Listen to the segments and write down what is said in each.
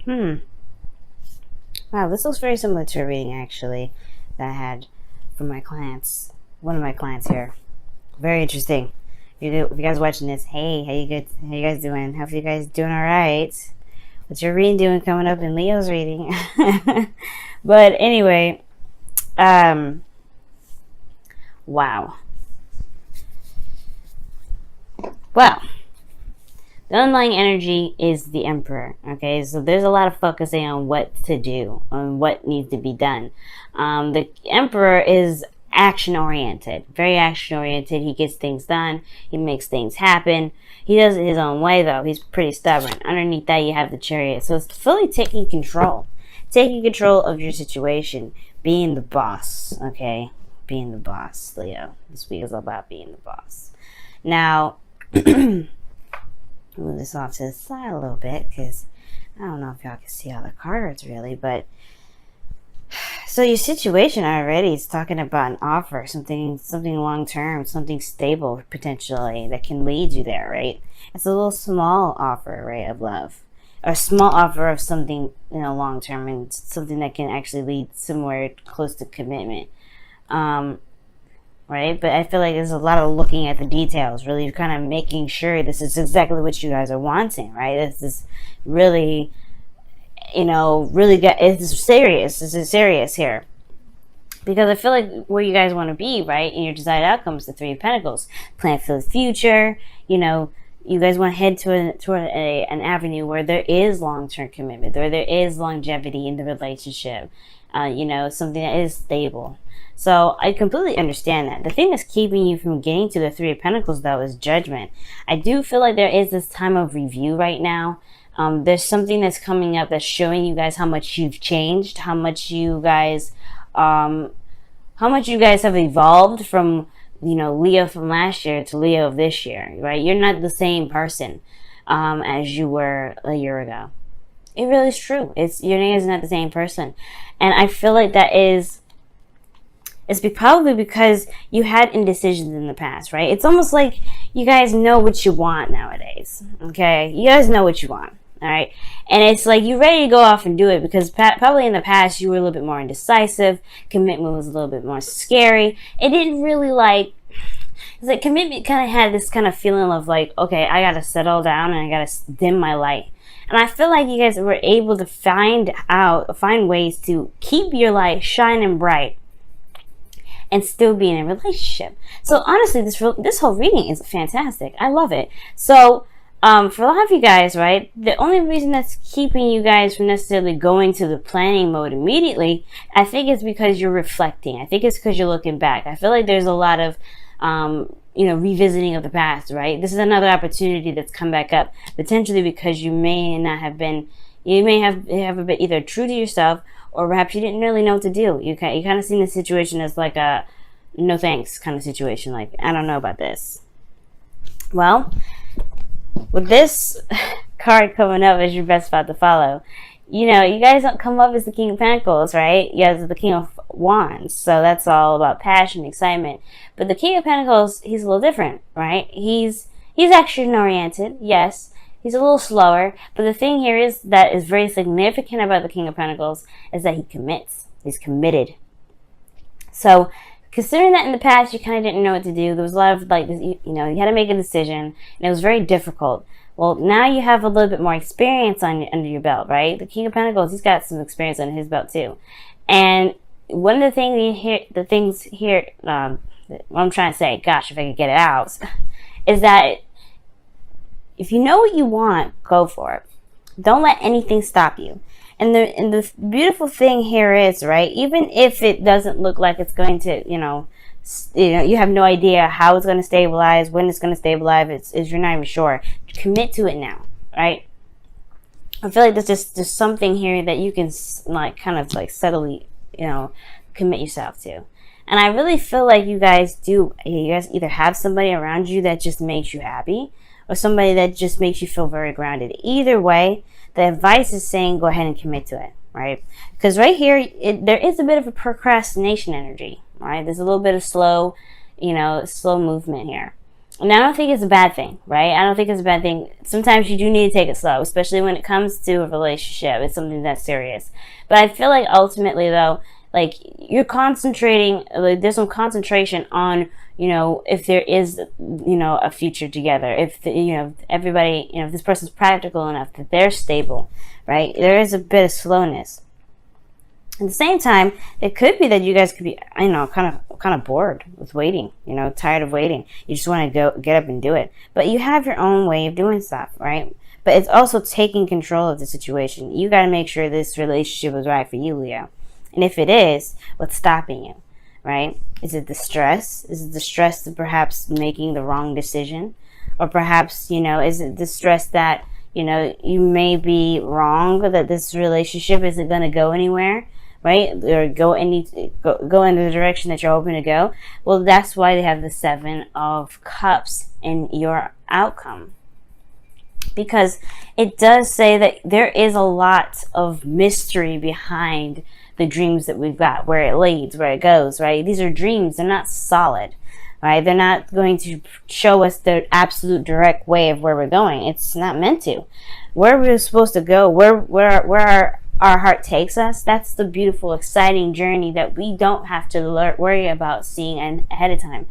Wow, this looks very similar to a reading actually that I had from my clients. One of my clients here. Very interesting. If you guys watching this, hey, how you guys doing? Hope you guys doing all right. What's your reading doing coming up in Leo's reading? But anyway, wow. Well, the underlying energy is the Emperor. Okay, so there's a lot of focusing on what to do, on what needs to be done. The Emperor is action oriented, very action oriented. He gets things done, he makes things happen. He does it his own way, though. He's pretty stubborn. Underneath that, you have the Chariot. So it's fully taking control of your situation, being the boss. Okay, being the boss, Leo. This week is all about being the boss. Now, move this off to the side a little bit because I don't know if y'all can see all the cards really, but so your situation already is talking about an offer, something long term, something stable potentially that can lead you there, right? It's a little small offer, right, of love, or a small offer of something, long term, and something that can actually lead somewhere close to commitment. Right? But I feel like there's a lot of looking at the details, really kind of making sure this is exactly what you guys are wanting, right? This is really, it's serious. This is serious here. Because I feel like where you guys want to be, right, in your desired outcomes, the Three of Pentacles, plan for the future, you guys want to head toward an avenue where there is long-term commitment, where there is longevity in the relationship, something that is stable. So I completely understand that. The thing that's keeping you from getting to the Three of Pentacles, though, is judgment. I do feel like there is this time of review right now. There's something that's coming up that's showing you guys how much you've changed, how much you guys have evolved from, Leo from last year to Leo of this year, right? You're not the same person as you were a year ago. It really is true. Your name is not the same person. And I feel like that is... It's probably because you had indecisions in the past, right? It's almost like you guys know what you want nowadays, okay? You guys know what you want, all right? And it's like you're ready to go off and do it because probably in the past you were a little bit more indecisive. Commitment was a little bit more scary. It didn't really it's like commitment kind of had this kind of feeling of like, okay, I got to settle down and I got to dim my light. And I feel like you guys were able to find ways to keep your light shining bright and still be in a relationship. So honestly, this whole reading is fantastic. I love it. So for a lot of you guys, right, the only reason that's keeping you guys from necessarily going to the planning mode immediately, I think it's because you're reflecting. I think it's because you're looking back. I feel like there's a lot of revisiting of the past, right? This is another opportunity that's come back up, potentially because you may have been either true to yourself, or perhaps you didn't really know what to do. You kind of seen the situation as like a no thanks kind of situation. Like, I don't know about this. Well, with this card coming up as your best spot to follow, you guys don't come up as the King of Pentacles, right? You guys are the King of Wands. So that's all about passion, excitement. But the King of Pentacles, he's a little different, right? He's action oriented, yes. He's a little slower, but the thing here is that is very significant about the King of Pentacles is that he commits. He's committed. So, considering that in the past you kind of didn't know what to do, there was a lot of you had to make a decision, and it was very difficult. Well, now you have a little bit more experience under your belt, right? The King of Pentacles, he's got some experience under his belt too. And one of the things here, what I'm trying to say, gosh, if I could get it out, is that if you know what you want, go for it. Don't let anything stop you. And the beautiful thing here is, right, even if it doesn't look like it's going to, you have no idea how it's going to stabilize, when it's going to stabilize, you're not even sure. Commit to it now, right? I feel like there's something here that you can subtly, commit yourself to. And I really feel like you guys either have somebody around you that just makes you happy, or somebody that just makes you feel very grounded. Either way, the advice is saying go ahead and commit to it, right? Because right here, there is a bit of a procrastination energy, right? There's a little bit of slow movement here. And I don't think it's a bad thing, right? I don't think it's a bad thing. Sometimes you do need to take it slow, especially when it comes to a relationship. It's something that's serious. But I feel like ultimately, though, like, you're concentrating, like, there's some concentration on, you know, if there is, you know, a future together. If, you know, everybody, you know, if this person's practical enough, that they're stable, right? There is a bit of slowness. At the same time, it could be that you guys could be, you know, kind of bored with waiting, you know, tired of waiting. You just want to get up and do it. But you have your own way of doing stuff, right? But it's also taking control of the situation. You got to make sure this relationship is right for you, Leo. And if it is, what's stopping you, right? Is it the stress? Is it the stress of perhaps making the wrong decision? Or perhaps, you know, is it the stress that, you know, you may be wrong, that this relationship isn't going to go anywhere? Right? Or go in the direction that you're hoping to go. Well, that's why they have the 7 of Cups in your outcome. Because it does say that there is a lot of mystery behind the dreams that we've got, where it leads, where it goes, right? These are dreams. They're not solid, right? They're not going to show us the absolute direct way of where we're going. It's not meant to. Where we're supposed to go, where our heart takes us, that's the beautiful, exciting journey that we don't have to worry about seeing ahead of time.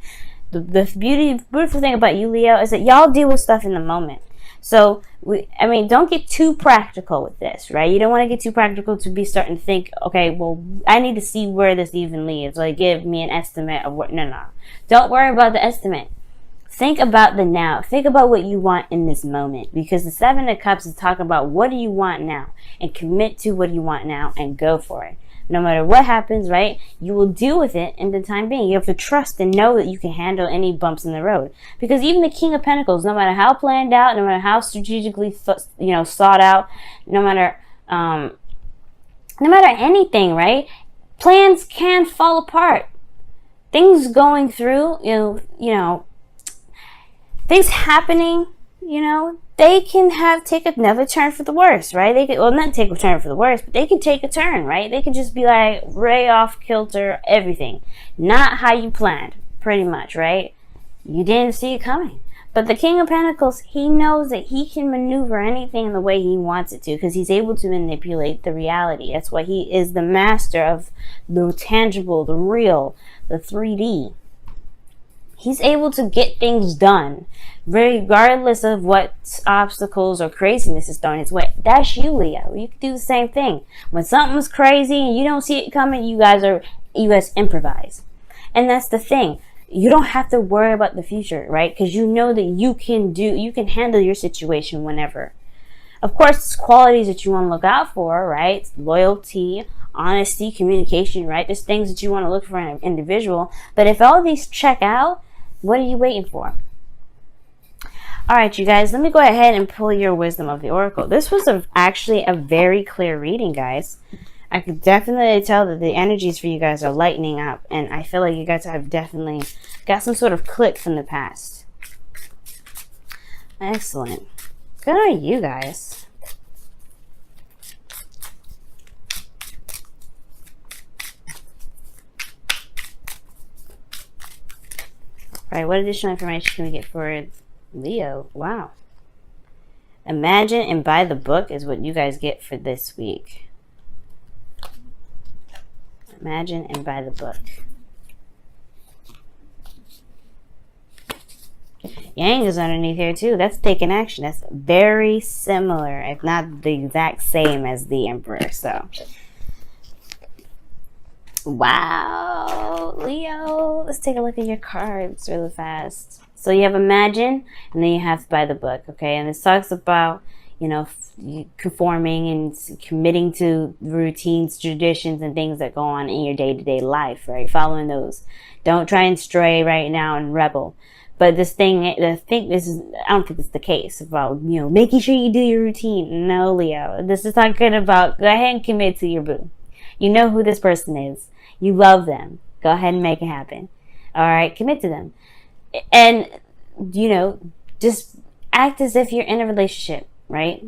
The beautiful thing about you, Leo, is that y'all deal with stuff in the moment. So, don't get too practical with this, right? You don't want to get too practical to be starting to think, okay, well, I need to see where this even leads. Like, give me an estimate of what, no. Don't worry about the estimate. Think about the now. Think about what you want in this moment. Because the 7 of Cups is talking about what do you want now. And commit to what you want now and go for it. No matter what happens, right, you will deal with it in the time being. You have to trust and know that you can handle any bumps in the road. Because even the King of Pentacles, no matter how planned out, no matter how strategically sought out, no matter anything, right, plans can fall apart. Things going through, things happening, they can take another turn for the worse, right? They can, not take a turn for the worse, but they can take a turn, right? They can just be like way off kilter, everything. Not how you planned, pretty much, right? You didn't see it coming. But the King of Pentacles, he knows that he can maneuver anything the way he wants it to because he's able to manipulate the reality. That's why he is the master of the tangible, the real, the 3D. He's able to get things done regardless of what obstacles or craziness is thrown his way. That's you, Leo. You can do the same thing. When something's crazy and you don't see it coming, you guys improvise. And that's the thing. You don't have to worry about the future, right? Because you know that you can handle your situation whenever. Of course, there's qualities that you want to look out for, right? Loyalty, honesty, communication, right? There's things that you want to look for in an individual. But if all these check out, what are you waiting for? All right, you guys, let me go ahead and pull your wisdom of the oracle. This was actually a very clear reading, guys. I could definitely tell that the energies for you guys are lightening up, and I feel like you guys have definitely got some sort of click from the past. Excellent. Good on you guys. All right, what additional information can we get for Leo? Wow. Imagine and buy the book is what you guys get for this week. Imagine and buy the book. Yang is underneath here too. That's taking action. That's very similar, if not the exact same as the Emperor. So, wow, Leo. Let's take a look at your cards really fast. So you have Imagine, and then you have Buy the Book, okay? And this talks about, conforming and committing to routines, traditions, and things that go on in your day-to-day life, right? Following those. Don't try and stray right now and rebel. But I don't think this is the case about, making sure you do your routine. No, Leo. This is talking about, go ahead and commit to your boo. You know who this person is. You love them. Go ahead and make it happen. All right? Commit to them. And, just act as if you're in a relationship, right?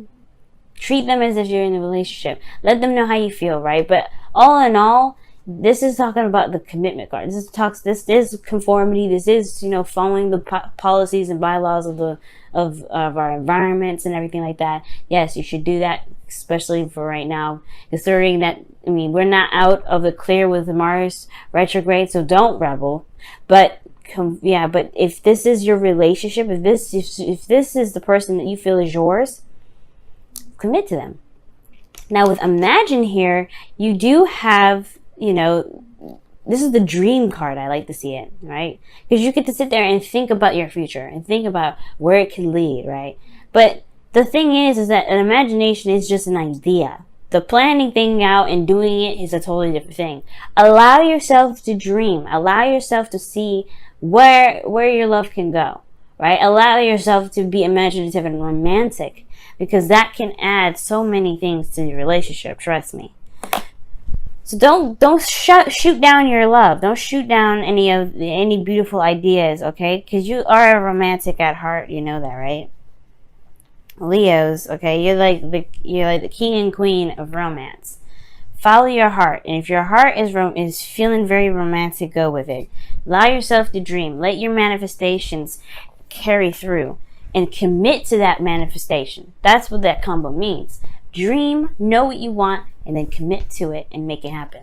Treat them as if you're in a relationship. Let them know how you feel, right? But all in all, This is talking about the commitment card. This is conformity. This is, you know, following the policies and bylaws of our environments and everything like that. Yes, you should do that, especially for right now, considering that, I mean, we're not out of the clear with Mars retrograde, so don't rebel. But but if this is your relationship, if this is the person that you feel is yours, commit to them. Now with Imagine here, you do have, you know, this is the dream card. I like to see it, right? Because you get to sit there and think about your future and think about where it can lead, right? But the thing is that an imagination is just an idea. The planning thing out and doing it is a totally different thing. Allow yourself to dream. Allow yourself to see where your love can go, right? Allow yourself to be imaginative and romantic, because that can add so many things to your relationship. Trust me. So don't shoot down your love. Don't shoot down any beautiful ideas, okay? Because you are a romantic at heart. You know that, right? Leos, okay? You're like the king and queen of romance. Follow your heart, and if your heart is feeling very romantic, go with it. Allow yourself to dream. Let your manifestations carry through, and commit to that manifestation. That's what that combo means. Dream, know what you want, and then commit to it and make it happen.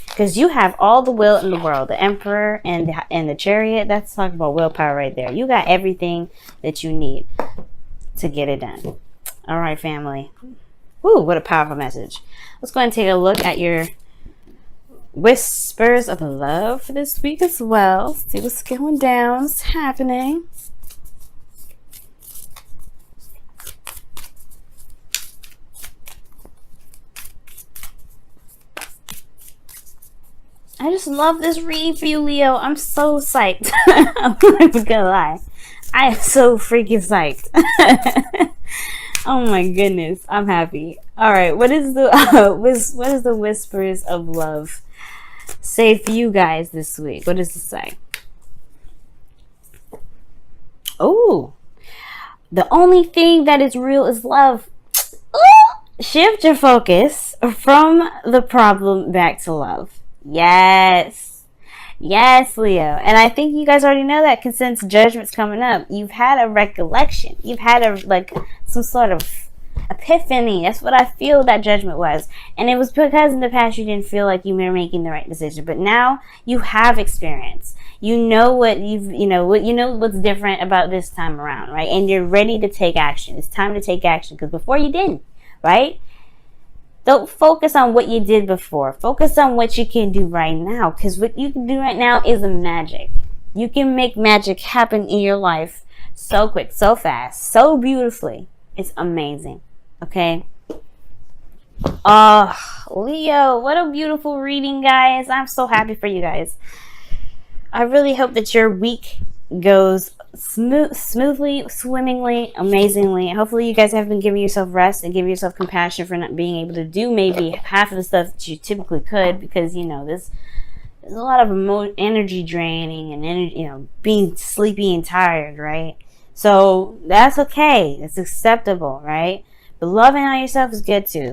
Because you have all the will in the world. The Emperor and the Chariot, that's talking about willpower right there. You got everything that you need to get it done. All right, family. Woo, what a powerful message. Let's go ahead and take a look at your whispers of love for this week as well. See what's going down, what's happening. I just love this reading for you, Leo. I'm so psyched. I'm not even gonna lie. I am so freaking psyched. Oh my goodness, I'm happy. All right, what is the whispers of love say for you guys this week? What does it say? Oh, the only thing that is real is love. Ooh, shift your focus from the problem back to love. Yes, Leo. And I think you guys already know that, because since Judgment's coming up, you've had a recollection. You've had some sort of epiphany. That's what I feel that Judgment was. And it was because in the past you didn't feel like you were making the right decision. But now you have experience. You know what's different about this time around, right? And you're ready to take action. It's time to take action, because before you didn't, right? Don't focus on what you did before. Focus on what you can do right now. Because what you can do right now is magic. You can make magic happen in your life so quick, so fast, so beautifully. It's amazing. Okay? Oh, Leo, what a beautiful reading, guys. I'm so happy for you guys. I really hope that your week goes smoothly, swimmingly, amazingly. Hopefully you guys have been giving yourself rest and giving yourself compassion for not being able to do maybe half of the stuff that you typically could, because there's a lot of energy draining and being sleepy and tired, right? So that's okay. It's acceptable, right? But loving on yourself is good too.